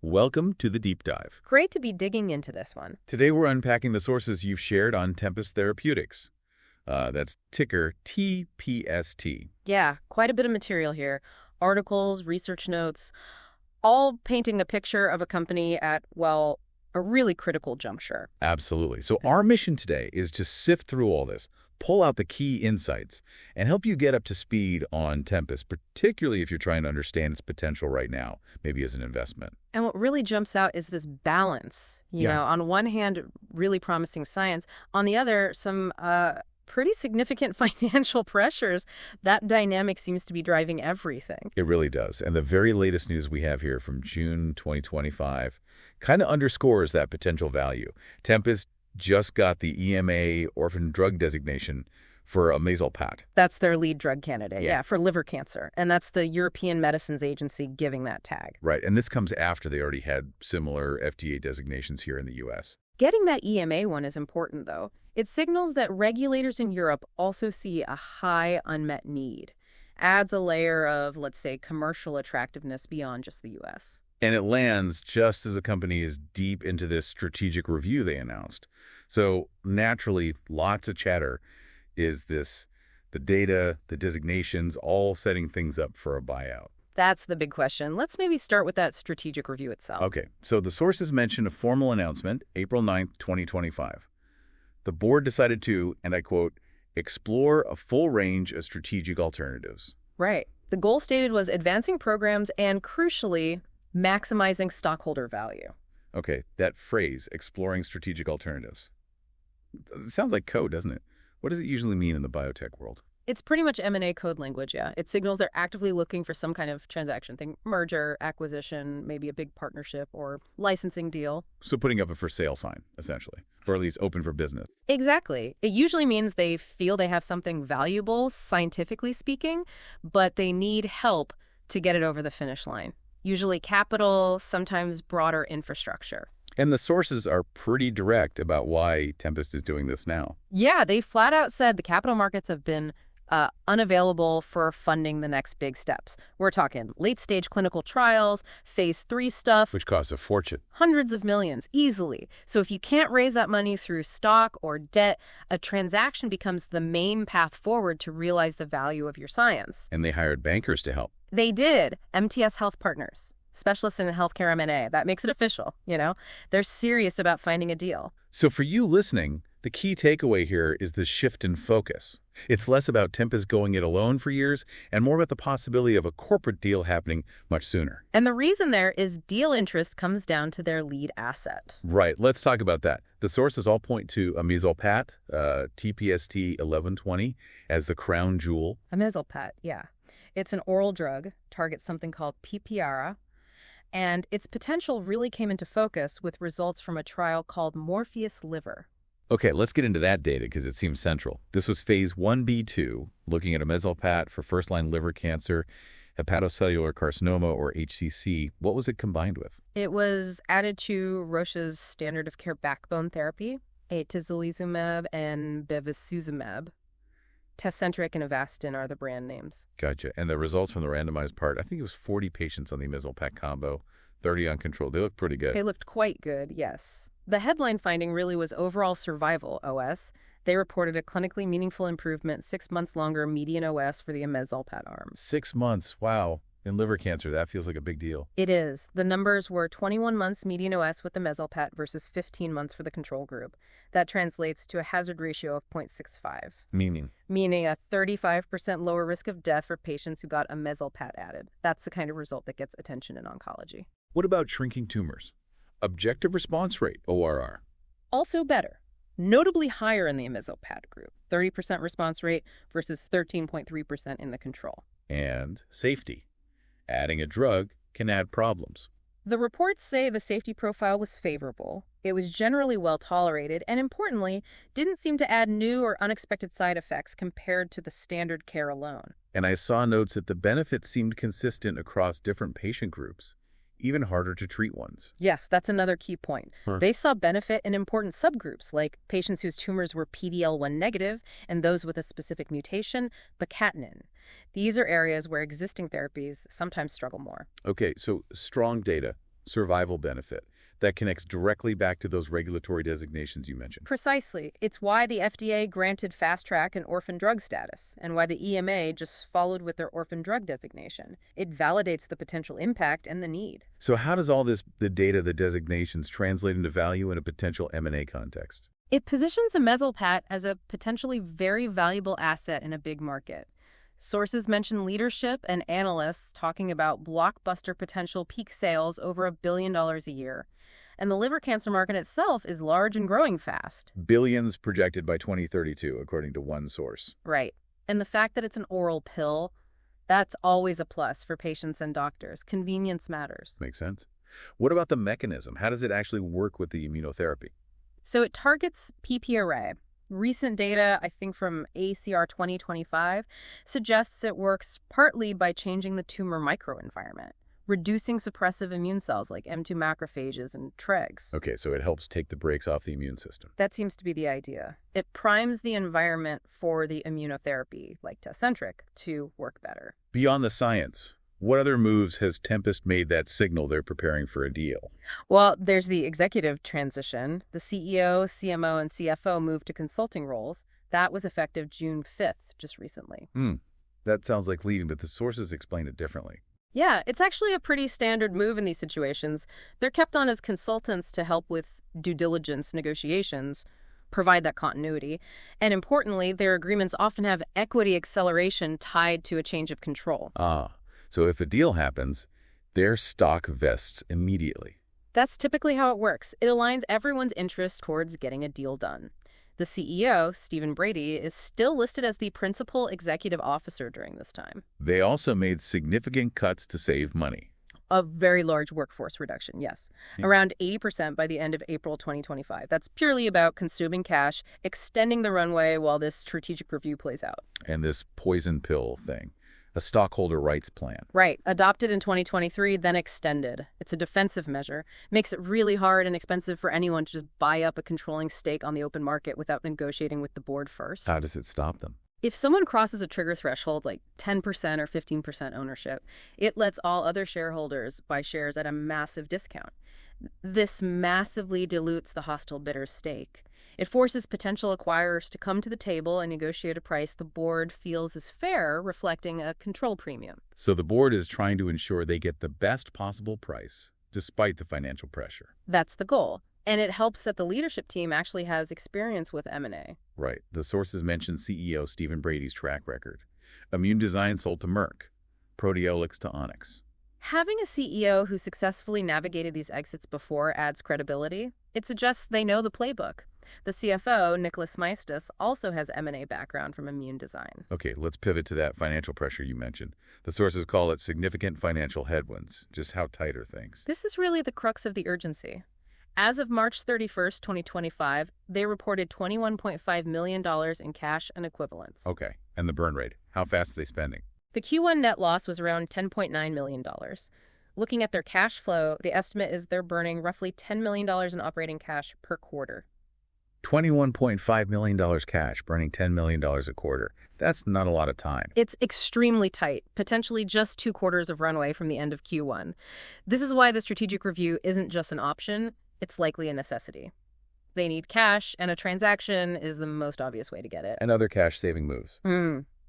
Welcome to the Deep Dive. Great to be digging into this one. Today we're unpacking the sources you've shared on Tempest Therapeutics. That's ticker TPST. Yeah, quite a bit of material here. Articles, research notes, all painting a picture of a company at, well, a really critical juncture. Absolutely. So our mission today is to sift through all this, pull out the key insights, and help you get up to speed on Tempest, particularly if you're trying to understand its potential right now, maybe as an investment. And what really jumps out is this balance. You know, on one hand, really promising science. On the other, some pretty significant financial pressures. That dynamic seems to be driving everything. It really does. And the very latest news we have here from June 2025 kind of underscores that potential value. Tempest just got the EMA orphan drug designation for amezalpat. That's their lead drug candidate, Yeah. for liver cancer. And that's the European Medicines Agency giving that tag. Right, and this comes after they already had similar FDA designations here in the U.S. Getting that EMA one is important, though. It signals that regulators in Europe also see a high unmet need. Adds a layer of, let's say, commercial attractiveness beyond just the U.S. And it lands just as the company is deep into this strategic review they announced. So naturally, lots of chatter. Is this the data, the designations, all setting things up for a buyout? That's the big question. Let's maybe start with that strategic review itself. Okay, so the sources mention a formal announcement, April 9th, 2025. The board decided to, and I quote, explore a full range of strategic alternatives. Right. The goal stated was advancing programs and, crucially, maximizing stockholder value. Okay, that phrase, exploring strategic alternatives. It sounds like code, doesn't it? What does it usually mean in the biotech world? It's pretty much M&A code language, yeah. It signals they're actively looking for some kind of transaction. Think merger, acquisition, maybe a big partnership or licensing deal. So putting up a for sale sign, essentially, or at least open for business. Exactly. It usually means they feel they have something valuable, scientifically speaking, but they need help to get it over the finish line. Usually capital, sometimes broader infrastructure. And the sources are pretty direct about why Tempest is doing this now. Yeah, they flat out said the capital markets have been unavailable for funding the next big steps. We're talking late-stage clinical trials, phase 3 stuff. Which costs a fortune. Hundreds of millions, easily. So if you can't raise that money through stock or debt, a transaction becomes the main path forward to realize the value of your science. And they hired bankers to help. They did. MTS Health Partners, specialists in healthcare M&A. That makes it official, you know? They're serious about finding a deal. So for you listening, the key takeaway here is the shift in focus. It's less about Tempest going it alone for years and more about the possibility of a corporate deal happening much sooner. And the reason there is deal interest comes down to their lead asset. Right. Let's talk about that. The sources all point to amezalpat, TPST 1120, as the crown jewel. Amezalpat, yeah. It's an oral drug, targets something called PPARA, and its potential really came into focus with results from a trial called Morpheus Liver. Okay, let's get into that data because it seems central. This was phase 1b/2, looking at amezalpat for first-line liver cancer, hepatocellular carcinoma, or HCC. What was it combined with? It was added to Roche's standard of care backbone therapy, atezolizumab and bevacizumab. Tecentriq and Avastin are the brand names. Gotcha. And the results from the randomized part, I think it was 40 patients on the amezalpat combo, 30 uncontrolled. They looked pretty good. They looked quite good, yes. The headline finding really was overall survival, OS. They reported a clinically meaningful improvement, 6 months longer median OS for the amezalpat arm. 6 months, wow. In liver cancer, that feels like a big deal. It is. The numbers were 21 months median OS with the amezalpat versus 15 months for the control group. That translates to a hazard ratio of 0.65. Meaning a 35% lower risk of death for patients who got amezalpat added. That's the kind of result that gets attention in oncology. What about shrinking tumors? Objective response rate, ORR. Also better. Notably higher in the amezalpat group, 30% response rate versus 13.3% in the control. And safety. Adding a drug can add problems. The reports say the safety profile was favorable. It was generally well tolerated and, importantly, didn't seem to add new or unexpected side effects compared to the standard care alone. And I saw notes that the benefits seemed consistent across different patient groups, even harder to treat ones. Yes, that's another key point. They saw benefit in important subgroups, like patients whose tumors were PD-L1 negative and those with a specific mutation, bicatinine. These are areas where existing therapies sometimes struggle more. Okay, so strong data, survival benefit that connects directly back to those regulatory designations you mentioned. Precisely. It's why the FDA granted fast track and orphan drug status, and why the EMA just followed with their orphan drug designation. It validates the potential impact and the need. So how does all this, the data, the designations, translate into value in a potential M&A context? It positions amezalpat as a potentially very valuable asset in a big market. Sources mention leadership and analysts talking about blockbuster potential peak sales over $1 billion a year. And the liver cancer market itself is large and growing fast. Billions projected by 2032, according to one source. Right. And the fact that it's an oral pill, that's always a plus for patients and doctors. Convenience matters. Makes sense. What about the mechanism? How does it actually work with the immunotherapy? So it targets PPRA. Recent data, I think from ACR 2025, suggests it works partly by changing the tumor microenvironment, reducing suppressive immune cells like M2 macrophages and tregs. Okay, so it helps take the brakes off the immune system. That seems to be the idea. It primes the environment for the immunotherapy, like Tecentriq, to work better. Beyond the science, what other moves has Tempest made that signal they're preparing for a deal? Well, there's the executive transition. The CEO, CMO, and CFO moved to consulting roles. That was effective June 5th, just recently. That sounds like leaving, but the sources explain it differently. Yeah, it's actually a pretty standard move in these situations. They're kept on as consultants to help with due diligence negotiations, provide that continuity. And importantly, their agreements often have equity acceleration tied to a change of control. So if a deal happens, their stock vests immediately. That's typically how it works. It aligns everyone's interest towards getting a deal done. The CEO, Stephen Brady, is still listed as the principal executive officer during this time. They also made significant cuts to save money. A very large workforce reduction, yes. Around 80% by the end of April 2025. That's purely about consuming cash, extending the runway while this strategic review plays out. And this poison pill thing, a stockholder rights plan. Right. Adopted in 2023, then extended. It's a defensive measure. Makes it really hard and expensive for anyone to just buy up a controlling stake on the open market without negotiating with the board first. How does it stop them? If someone crosses a trigger threshold like 10% or 15% ownership, it lets all other shareholders buy shares at a massive discount. This massively dilutes the hostile bidder's stake. It forces potential acquirers to come to the table and negotiate a price the board feels is fair, reflecting a control premium. So the board is trying to ensure they get the best possible price, despite the financial pressure. That's the goal. And it helps that the leadership team actually has experience with M&A. Right. The sources mention CEO Stephen Brady's track record. Immune Design sold to Merck. Proteolix to Onyx. Having a CEO who successfully navigated these exits before adds credibility. It suggests they know the playbook. The CFO, Nicholas Maestas, also has M&A background from Immune Design. Okay, let's pivot to that financial pressure you mentioned. The sources call it significant financial headwinds. Just how tight are things? This is really the crux of the urgency. As of March 31st, 2025, they reported $21.5 million in cash and equivalents. Okay, and the burn rate? How fast are they spending? The Q1 net loss was around $10.9 million. Looking at their cash flow, the estimate is they're burning roughly $10 million in operating cash per quarter. $21.5 million cash, burning $10 million a quarter. That's not a lot of time. It's extremely tight, potentially just 2 quarters of runway from the end of Q1. This is why the strategic review isn't just an option, it's likely a necessity. They need cash, and a transaction is the most obvious way to get it. And other cash-saving moves.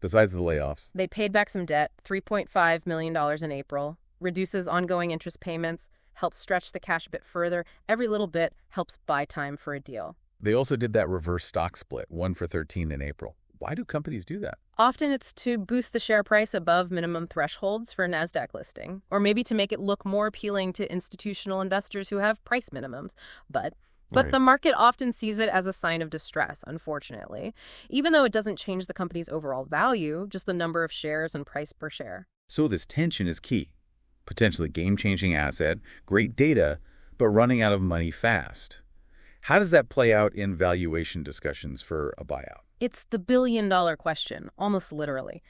Besides the layoffs. They paid back some debt, $3.5 million in April, reduces ongoing interest payments, helps stretch the cash a bit further. Every little bit helps buy time for a deal. They also did that reverse stock split, 1-for-13 in April. Why do companies do that? Often it's to boost the share price above minimum thresholds for a NASDAQ listing, or maybe to make it look more appealing to institutional investors who have price minimums. But the market often sees it as a sign of distress, unfortunately, even though it doesn't change the company's overall value, just the number of shares and price per share. So this tension is key. Potentially game-changing asset, great data, but running out of money fast. How does that play out in valuation discussions for a buyout? It's the billion-dollar question, almost literally.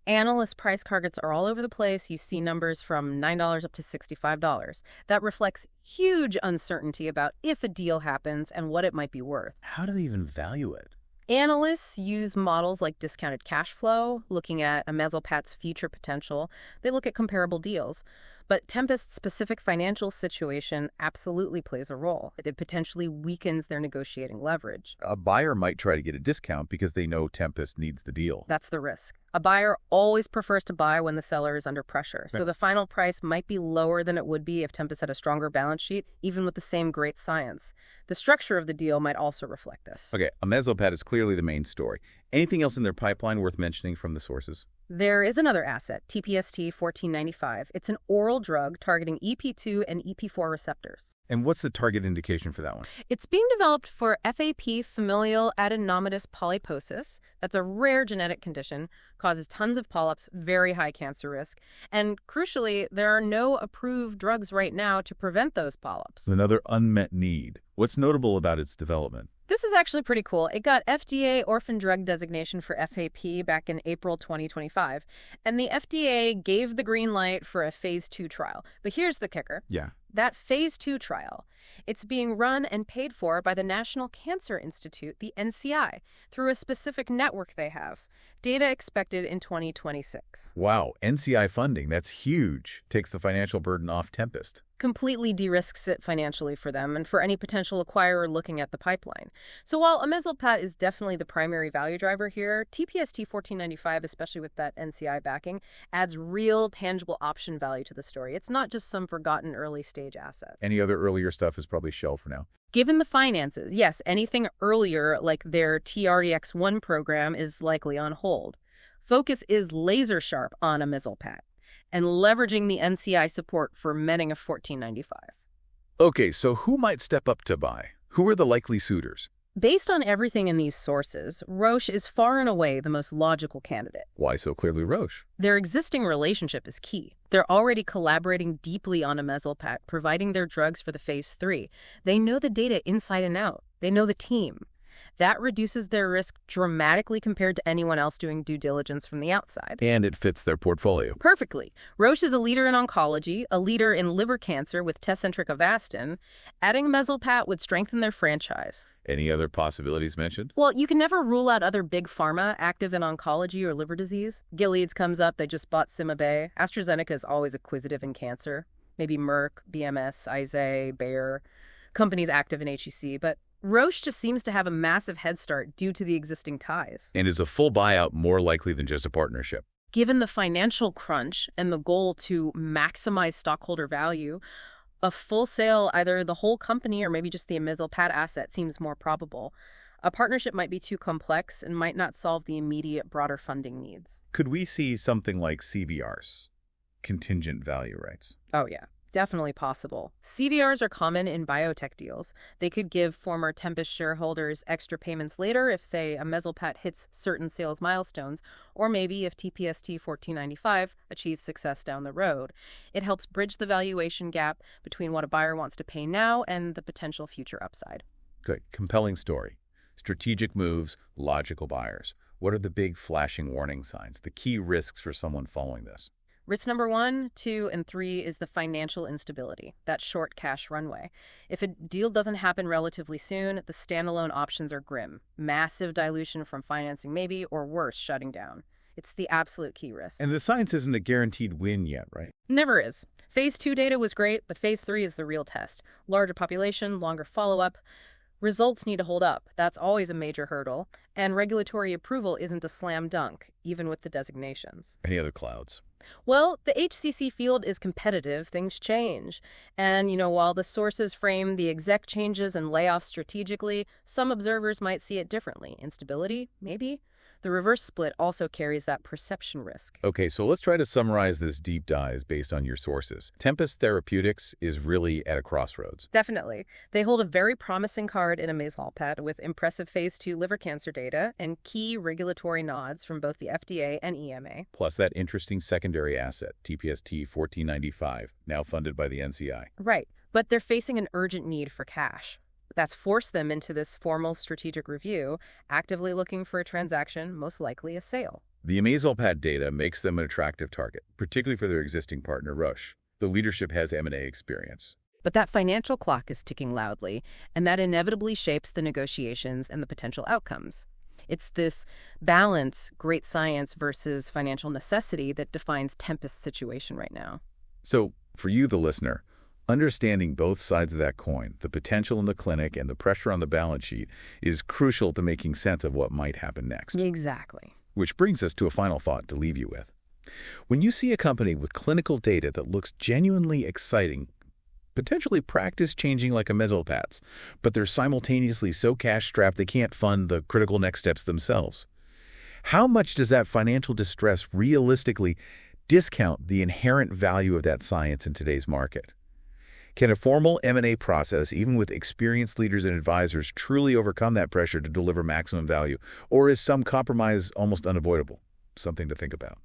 Analyst price targets are all over the place. You see numbers from $9 up to $65. That reflects huge uncertainty about if a deal happens and what it might be worth. How do they even value it? Analysts use models like discounted cash flow, looking at amezalpat's future potential. They look at comparable deals. But Tempest's specific financial situation absolutely plays a role. It potentially weakens their negotiating leverage. A buyer might try to get a discount because they know Tempest needs the deal. That's the risk. A buyer always prefers to buy when the seller is under pressure, so the final price might be lower than it would be if Tempest had a stronger balance sheet, even with the same great science. The structure of the deal might also reflect this. Okay, amezalpat is clearly the main story. Anything else in their pipeline worth mentioning from the sources? There is another asset, TPST 1495. It's an oral drug targeting EP2 and EP4 receptors. And what's the target indication for that one? It's being developed for FAP, familial adenomatous polyposis. That's a rare genetic condition, causes tons of polyps, very high cancer risk. And crucially, there are no approved drugs right now to prevent those polyps. Another unmet need. What's notable about its development? This is actually pretty cool. It got FDA orphan drug designation for FAP back in April 2025, and the FDA gave the green light for a phase 2 trial. But here's the kicker. Yeah. That phase 2 trial, it's being run and paid for by the National Cancer Institute, the NCI, through a specific network they have. Data expected in 2026. Wow, NCI funding, that's huge. Takes the financial burden off Tempest. Completely de-risks it financially for them and for any potential acquirer looking at the pipeline. So while amezalpat is definitely the primary value driver here, TPST 1495, especially with that NCI backing, adds real tangible option value to the story. It's not just some forgotten early stage asset. Any other earlier stuff is probably shelved for now. Given the finances, yes, anything earlier like their TRDX1 program is likely on hold. Focus is laser sharp on amezalpat and leveraging the NCI support for Mening of 1495. Okay, so who might step up to buy? Who are the likely suitors? Based on everything in these sources, Roche is far and away the most logical candidate. Why so clearly Roche? Their existing relationship is key. They're already collaborating deeply on amezalpat, providing their drugs for the phase 3. They know the data inside and out. They know the team. That reduces their risk dramatically compared to anyone else doing due diligence from the outside. And it fits their portfolio. Perfectly. Roche is a leader in oncology, a leader in liver cancer with Tecentriq Avastin. Adding amezalpat would strengthen their franchise. Any other possibilities mentioned? Well, you can never rule out other big pharma active in oncology or liver disease. Gilead's comes up, they just bought CymaBay. AstraZeneca is always acquisitive in cancer. Maybe Merck, BMS, Izay, Bayer, companies active in HEC, but Roche just seems to have a massive head start due to the existing ties. And is a full buyout more likely than just a partnership? Given the financial crunch and the goal to maximize stockholder value, a full sale, either the whole company or maybe just the amezalpat asset, seems more probable. A partnership might be too complex and might not solve the immediate broader funding needs. Could we see something like CVRs, contingent value rights? Oh, yeah. Definitely possible. CVRs are common in biotech deals. They could give former Tempest shareholders extra payments later if, say, amezalpat hits certain sales milestones, or maybe if TPST 1495 achieves success down the road. It helps bridge the valuation gap between what a buyer wants to pay now and the potential future upside. Good. Compelling story. Strategic moves, logical buyers. What are the big flashing warning signs, the key risks for someone following this? Risk number 1, 2, and 3 is the financial instability, that short cash runway. If a deal doesn't happen relatively soon, the standalone options are grim. Massive dilution from financing maybe, or worse, shutting down. It's the absolute key risk. And the science isn't a guaranteed win yet, right? Never is. Phase 2 data was great, but phase 3 is the real test. Larger population, longer follow-up. Results need to hold up. That's always a major hurdle. And regulatory approval isn't a slam dunk, even with the designations. Any other clouds? Well, the HCC field is competitive. Things change. And, while the sources frame the exec changes and layoffs strategically, some observers might see it differently. Instability? Maybe. The reverse split also carries that perception risk. Okay, so let's try to summarize this deep dive based on your sources. Tempest Therapeutics is really at a crossroads. Definitely. They hold a very promising card in amezalpat with impressive phase 2 liver cancer data and key regulatory nods from both the FDA and EMA. Plus that interesting secondary asset, TPST 1495, now funded by the NCI. Right, but they're facing an urgent need for cash. That's forced them into this formal strategic review, actively looking for a transaction, most likely a sale. The amezalpat data makes them an attractive target, particularly for their existing partner, Roche. The leadership has M&A experience. But that financial clock is ticking loudly, and that inevitably shapes the negotiations and the potential outcomes. It's this balance, great science versus financial necessity, that defines Tempest's situation right now. So, for you, the listener, understanding both sides of that coin, the potential in the clinic and the pressure on the balance sheet, is crucial to making sense of what might happen next. Exactly. Which brings us to a final thought to leave you with. When you see a company with clinical data that looks genuinely exciting, potentially practice-changing like amezalpat's, but they're simultaneously so cash-strapped they can't fund the critical next steps themselves, how much does that financial distress realistically discount the inherent value of that science in today's market? Can a formal M&A process, even with experienced leaders and advisors, truly overcome that pressure to deliver maximum value, or is some compromise almost unavoidable? Something to think about.